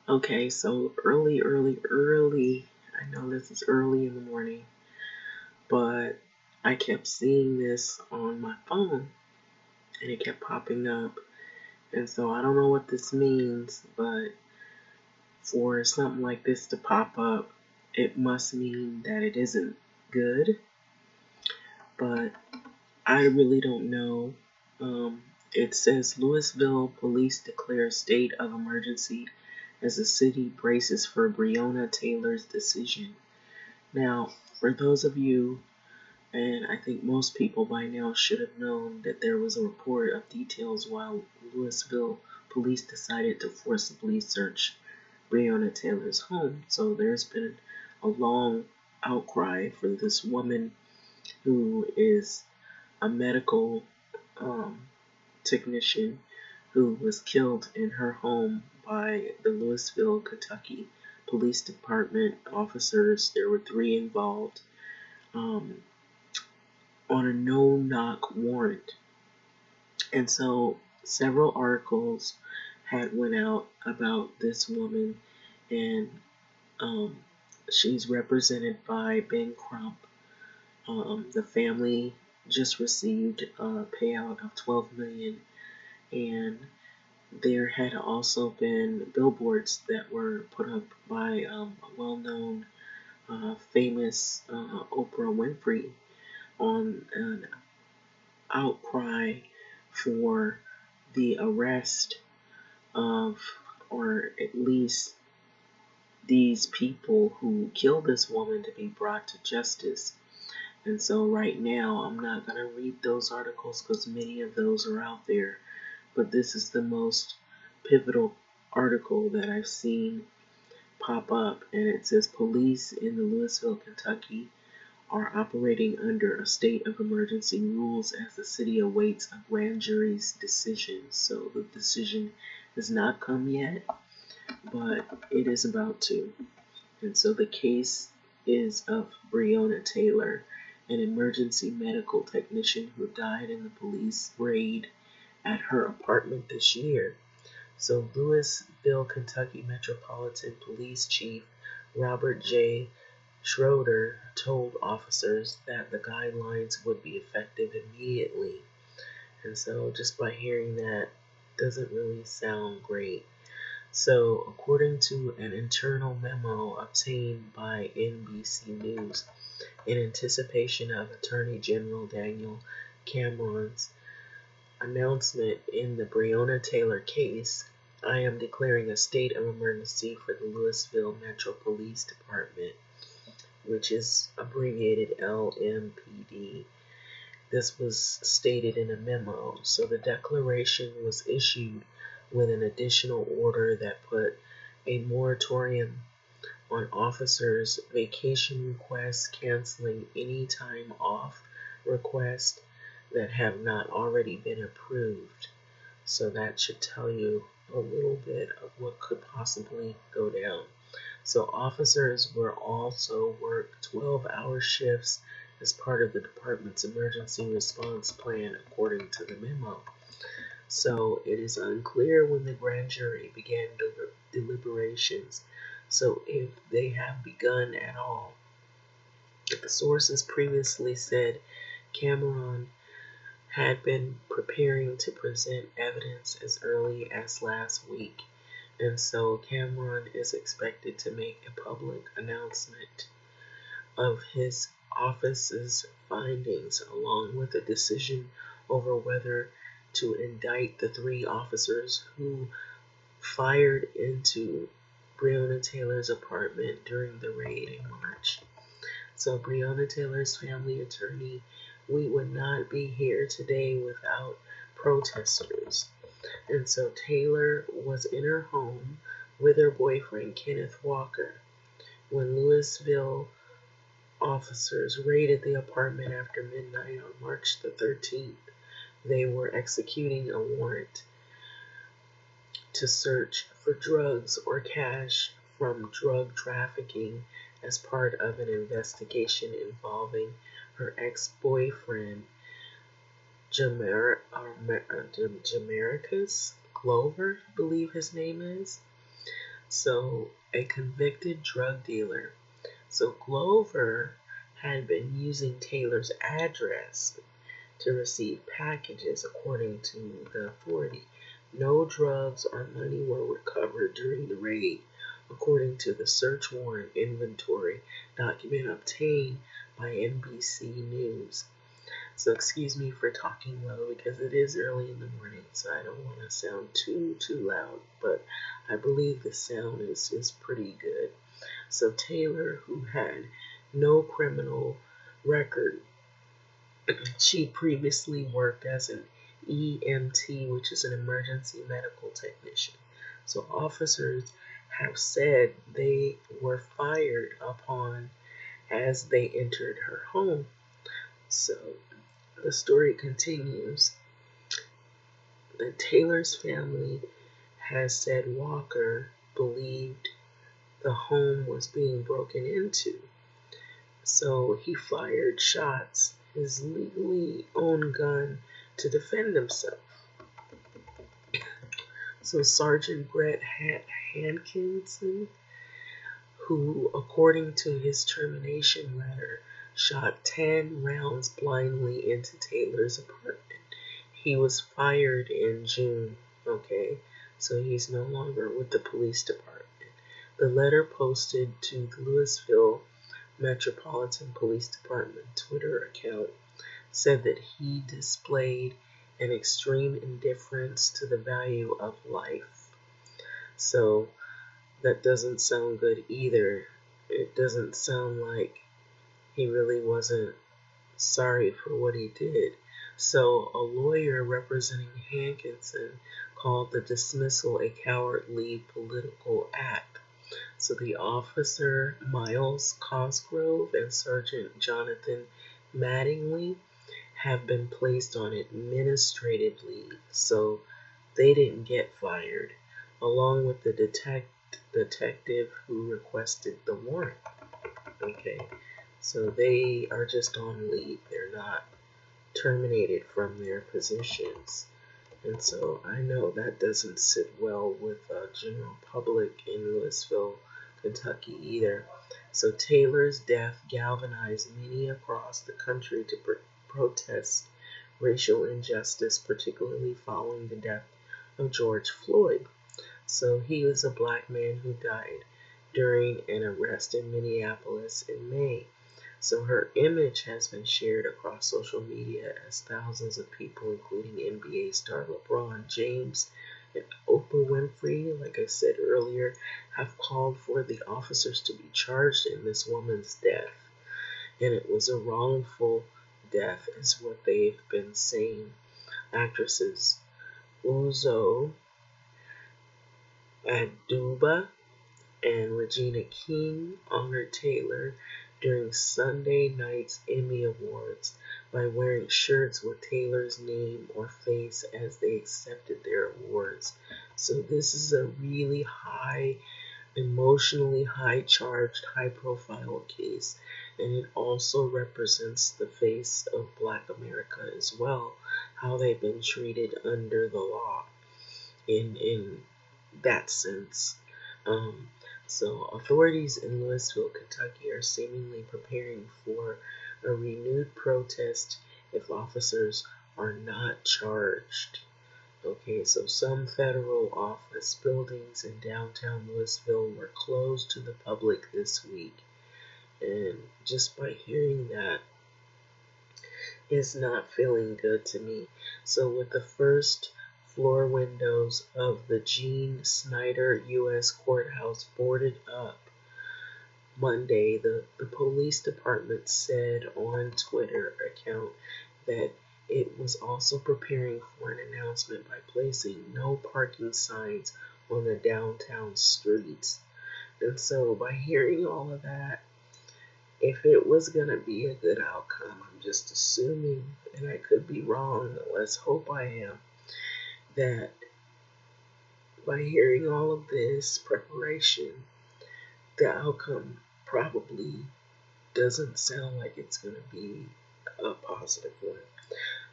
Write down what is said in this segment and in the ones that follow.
Okay, so early. I know this is early in the morning, but I kept seeing this on my phone and it kept popping up. And so I don't know what this means, but for something like this to pop up, it must mean that it isn't good. But I really don't know. It says Louisville police declare state of emergency as the city braces for Breonna Taylor's decision. Now, for those of you, and I think most people by now should have known that there was a report of details while Louisville police decided to forcibly search Breonna Taylor's home. So there's been a long outcry for this woman who is a medical um, technician who was killed in her home by the Louisville, Kentucky Police Department officers. There were three involved um, on a no-knock warrant. And so several articles had went out about this woman, and um, she's represented by Ben Crump. The family just received a payout of $12 million, and there had also been billboards that were put up by a well-known, famous Oprah Winfrey on an outcry for the arrest of, or at least these people who killed this woman, to be brought to justice. And so right now, I'm not going to read those articles because many of those are out there, but this is the most pivotal article that I've seen pop up, and it says police in the Louisville, Kentucky are operating under a state of emergency rules as the city awaits a grand jury's decision. So the decision has not come yet, but it is about to. And so the case is of Breonna Taylor, an emergency medical technician who died in the police raid at her apartment this year. So Louisville, Kentucky Metropolitan Police Chief Robert J. Schroeder told officers that the guidelines would be effective immediately. And so just by hearing that doesn't really sound great. So according to an internal memo obtained by NBC News, in anticipation of Attorney General Daniel Cameron's announcement in the Breonna Taylor case, I am declaring a state of emergency for the Louisville Metro Police Department, which is abbreviated LMPD. This was stated in a memo. So the declaration was issued with an additional order that put a moratorium on officers' vacation requests, canceling any time off requests that have not already been approved. So that should tell you a little bit of what could possibly go down. So officers will also work 12-hour shifts as part of the department's emergency response plan, according to the memo. So it is unclear when the grand jury began deliberations, so if they have begun at all. The sources previously said Cameron had been preparing to present evidence as early as last week, and so Cameron is expected to make a public announcement of his office's findings, along with a decision over whether to indict the three officers who fired into Breonna Taylor's apartment during the raid in March. So Breonna Taylor's family attorney, we would not be here today without protesters. And so Taylor was in her home with her boyfriend, Kenneth Walker, when Louisville officers raided the apartment after midnight on March the 13th. They were executing a warrant to search for drugs or cash from drug trafficking as part of an investigation involving her ex-boyfriend, Jamarcus Glover, I believe his name is. So, a convicted drug dealer. So, Glover had been using Taylor's address to receive packages, according to the authority. No drugs or money were recovered during the raid, according to the search warrant inventory document obtained by NBC News. So excuse me for talking low because it is early in the morning, so I don't want to sound too loud, but I believe the sound is pretty good. So Taylor, who had no criminal record, she previously worked as an EMT, which is an emergency medical technician. So officers have said they were fired upon as they entered her home. So the story continues. The Taylor's family has said Walker believed the home was being broken into. So he fired shots, his legally owned gun, to defend himself. So Sergeant Brett Hankinson, who, according to his termination letter, shot 10 rounds blindly into Taylor's apartment. He was fired in June, okay? So he's no longer with the police department. The letter posted to the Louisville Metropolitan Police Department Twitter account said that he displayed an extreme indifference to the value of life. So that doesn't sound good either. It doesn't sound like he really wasn't sorry for what he did. So a lawyer representing Hankinson called the dismissal a cowardly political act. So the officer Miles Cosgrove and Sergeant Jonathan Mattingly have been placed on administrative leave, so they didn't get fired, along with the detective who requested the warrant. Okay, so they are just on leave. They're not terminated from their positions. And so I know that doesn't sit well with the general public in Louisville, Kentucky either. So Taylor's death galvanized many across the country to protest racial injustice, particularly following the death of George Floyd. So he was a black man who died during an arrest in Minneapolis in May. So her image has been shared across social media as thousands of people, including NBA star LeBron James and Oprah Winfrey, like I said earlier, have called for the officers to be charged in this woman's death. And it was a wrongful death, is what they've been saying. Actresses Uzo Aduba and Regina King honored Taylor during Sunday night's Emmy Awards by wearing shirts with Taylor's name or face as they accepted their awards. So this is a really emotionally high-charged, high-profile case, and it also represents the face of Black America as well, how they've been treated under the law in that sense. So authorities in Louisville, Kentucky are seemingly preparing for a renewed protest if officers are not charged. Okay, so some federal office buildings in downtown Louisville were closed to the public this week. And just by hearing that, it's not feeling good to me. So with the first floor windows of the Gene Snyder U.S. Courthouse boarded up Monday, the police department said on Twitter account that it was also preparing for an announcement by placing no parking signs on the downtown streets. And so by hearing all of that, if it was going to be a good outcome, I'm just assuming, and I could be wrong, let's hope I am, that by hearing all of this preparation, the outcome probably doesn't sound like it's going to be a positive one.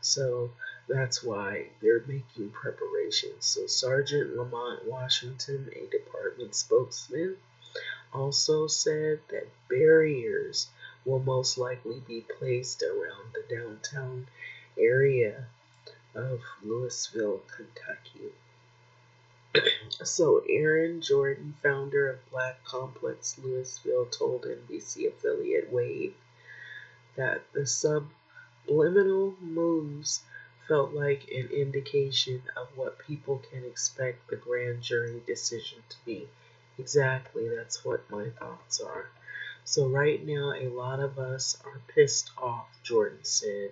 So That's why they're making preparations. So Sergeant Lamont Washington, a department spokesman, also said that barriers will most likely be placed around the downtown area of Louisville, Kentucky. So Aaron Jordan, founder of Black Complex Louisville, told NBC affiliate Wave that the subliminal moves felt like an indication of what people can expect the grand jury decision to be. Exactly, that's what my thoughts are. So right now, a lot of us are pissed off, Jordan said.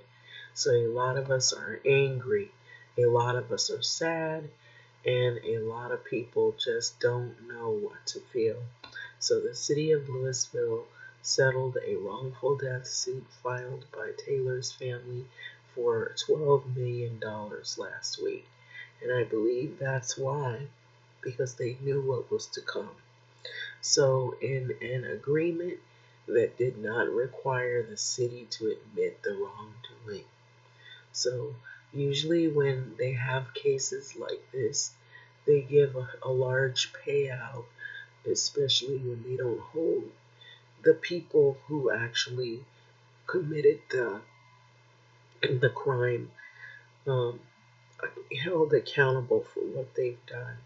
So a lot of us are angry. A lot of us are sad. And a lot of people just don't know what to feel. So the city of Louisville settled a wrongful death suit filed by Taylor's family for $12 million last week. And I believe that's why, because they knew what was to come. So in an agreement that did not require the city to admit the wrongdoing. So usually when they have cases like this, they give a large payout, especially when they don't hold the people who actually committed the crime held accountable for what they've done.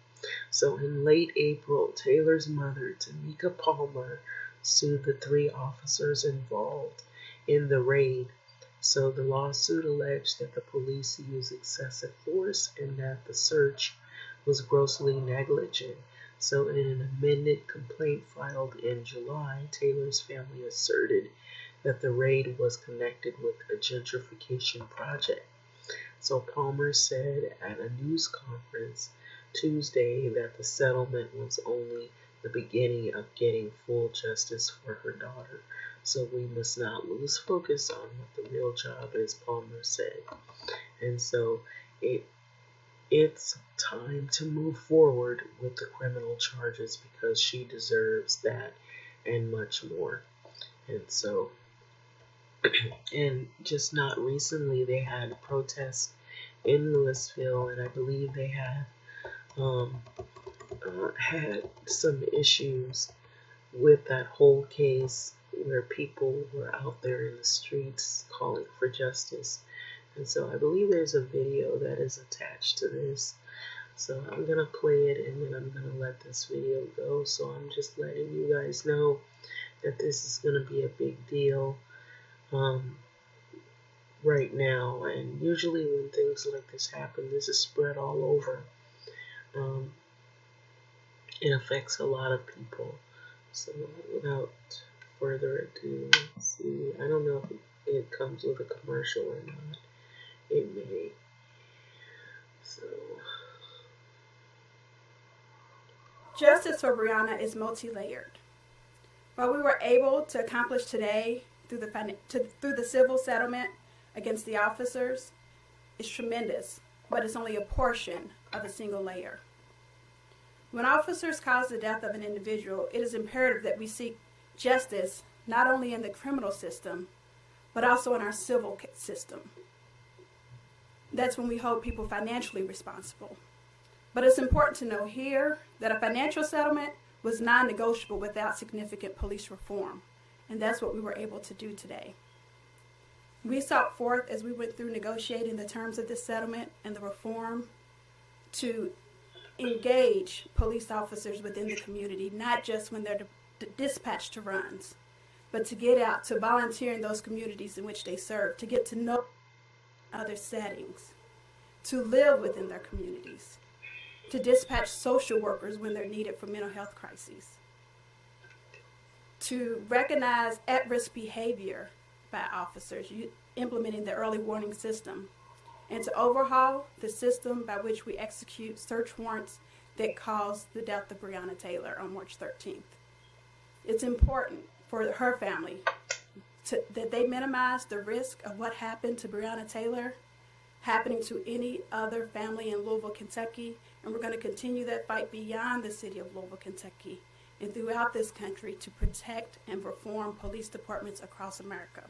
So in late April, Taylor's mother, Tamika Palmer, sued the 3 officers involved in the raid. So the lawsuit alleged that the police used excessive force and that the search was grossly negligent. So in an amended complaint filed in July, Taylor's family asserted that the raid was connected with a gentrification project. So Palmer said at a news conference Tuesday that the settlement was only the beginning of getting full justice for her daughter. So we must not lose focus on what the real job is, Palmer said. And so it's time to move forward with the criminal charges because she deserves that and much more. And so, and just not recently, they had protests in Louisville, and I believe they had had some issues with that whole case where people were out there in the streets calling for justice. And so I believe there's a video that is attached to this. So I'm going to play it and then I'm going to let this video go. So I'm just letting you guys know that this is going to be a big deal right now. And usually when things like this happen, this is spread all over. It affects a lot of people. So without further ado, let's see. I don't know if it comes with a commercial or not. It may. So. Justice for Breonna is multi-layered. What we were able to accomplish today through the civil settlement against the officers is tremendous, but it's only a portion of a single layer. When officers cause the death of an individual, it is imperative that we seek justice not only in the criminal system, but also in our civil system. That's when we hold people financially responsible. But it's important to know here that a financial settlement was non-negotiable without significant police reform, and that's what we were able to do today. We sought forth, as we went through negotiating the terms of this settlement and the reform, to engage police officers within the community, not just when they're dispatched to runs, but to get out, to volunteer in those communities in which they serve, to get to know other settings, to live within their communities, to dispatch social workers when they're needed for mental health crises, to recognize at-risk behavior by officers, implementing the early warning system, and to overhaul the system by which we execute search warrants that caused the death of Breonna Taylor on March 13th. It's important for her family that they minimize the risk of what happened to Breonna Taylor happening to any other family in Louisville, Kentucky, and we're going to continue that fight beyond the city of Louisville, Kentucky, and throughout this country to protect and reform police departments across America.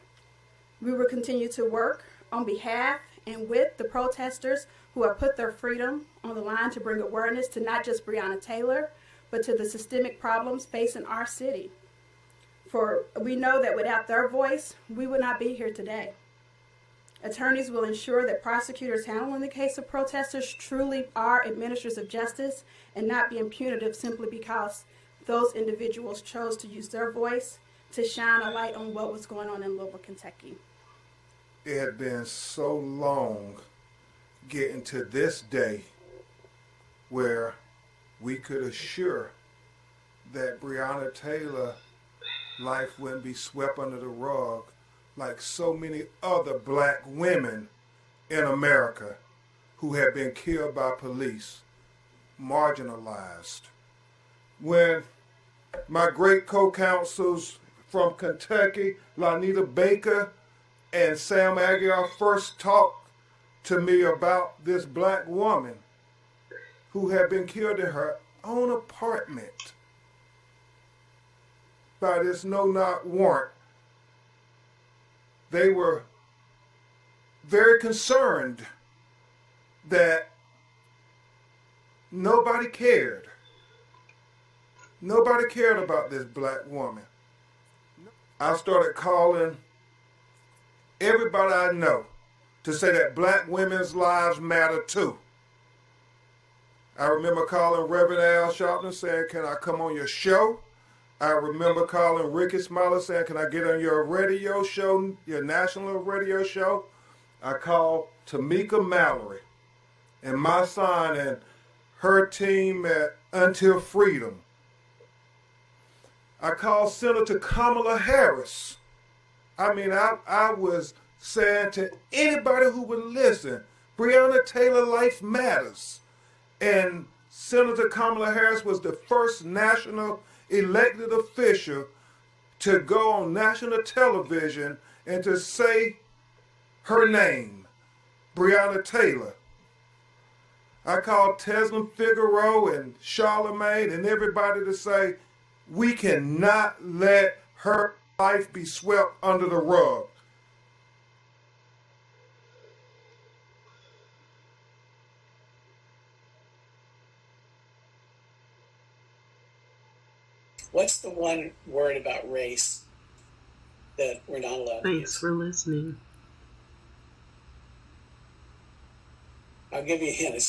We will continue to work on behalf and with the protesters who have put their freedom on the line to bring awareness to not just Breonna Taylor, but to the systemic problems facing our city. For we know that without their voice, we would not be here today. Attorneys will ensure that prosecutors handling the case of protesters truly are administrators of justice and not being punitive simply because those individuals chose to use their voice to shine a light on what was going on in Louisville, Kentucky. It had been so long getting to this day where we could assure that Breonna Taylor life wouldn't be swept under the rug like so many other black women in America who have been killed by police, marginalized. When my great co-counsels from Kentucky, Lanita Baker and Sam Aguiar, first talked to me about this black woman who had been killed in her own apartment by this no-knock warrant, they were very concerned that nobody cared. Nobody cared about this black woman. I started calling everybody I know to say that black women's lives matter too. I remember calling Reverend Al Sharpton saying, can I come on your show? I remember calling Ricky Smiley saying, can I get on your radio show, your national radio show? I called Tamika Mallory and my son and her team at Until Freedom. I called Senator Kamala Harris. I was saying to anybody who would listen, Breonna Taylor life matters. And Senator Kamala Harris was the first national elected official to go on national television and to say her name, Breonna Taylor. I called Teslin Figaro and Charlemagne and everybody to say, we cannot let her life be swept under the rug. What's the one word about race that we're not allowed to use? Thanks for listening. I'll give you a hint.